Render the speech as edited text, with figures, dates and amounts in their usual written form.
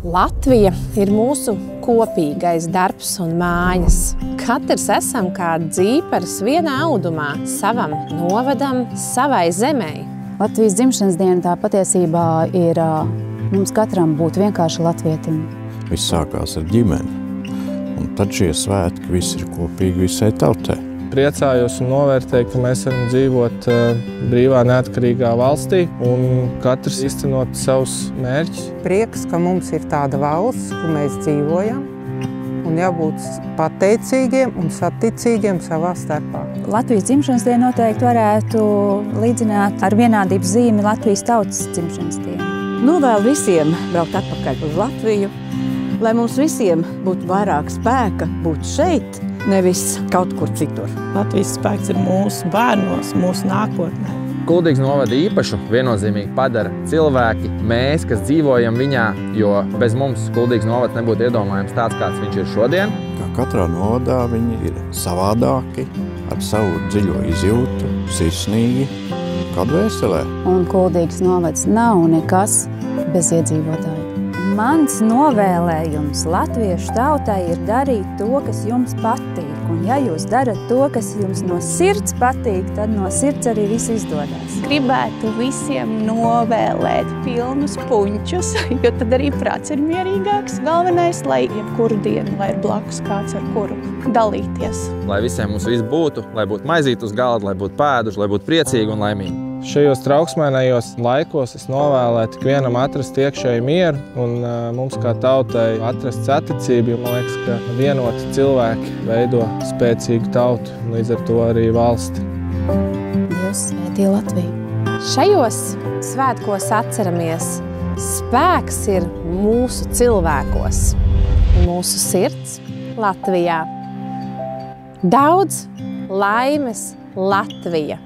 Latvija ir mūsu kopīgais darbs un mājas. Katrs esam kā dzīparis vienā audumā, savam novadam, savai zemei. Latvijas dzimšanas diena tā patiesībā ir mums katram būt vienkārši latvietim. Viss sākās ar ģimeni, un tad šie svētki viss ir kopīgi visai tautai. Priecājos un novērtēju, ka mēs varam dzīvot brīvā, neatkarīgā valstī un katrs īstenot savus mērķus. Prieks, ka mums ir tāda valsts, kur mēs dzīvojam, un jābūt pateicīgiem un saticīgiem savā starpā. Latvijas dzimšanas dienu noteikti varētu līdzināt ar vienādības zīmi Latvijas tautas dzimšanas dienu. Novēlu visiem braukt atpakaļ uz Latviju, lai mums visiem būtu vairāk spēka būt šeit, nevis kaut kur citur. Latvijas spēks ir mūsu bērnos, mūsu nākotnē. Kuldīgas novada īpašu viennozīmīgi padara cilvēki, mēs, kas dzīvojam viņā, jo bez mums Kuldīgas novads nebūtu iedomājams tāds, kāds viņš ir šodien. Kā katrā novadā viņi ir savādāki, ar savu dziļo izjūtu, sirsnīgi, kā dvēselē. Un Kuldīgas novads nav nekas bez iedzīvotāju. Mans novēlējums latviešu tautai ir darīt to, kas jums patīk. Un ja jūs darat to, kas jums no sirds patīk, tad no sirds arī viss izdodas. Gribētu visiem novēlēt pilnus puņķus, jo tad arī prāts ir mierīgāks. Galvenais, lai jebkuru dienu, lai ir blakus kāds, ar kuru dalīties. Lai visiem mums viss būtu, lai būtu maizīt uz galda, lai būtu pēduši, lai būtu priecīgi un laimīgi. Šajos trauksmēnajos laikos es novēlētu vienam atrast iekšēju mieru un mums kā tautai atrast saticību, jo man liekas, ka vienoti cilvēki veido spēcīgu tautu un līdz ar to arī valsti. Dievs svētī Latviju! Šajos svētkos atceramies, spēks ir mūsu cilvēkos, mūsu sirds Latvijā. Daudz laimes, Latvija!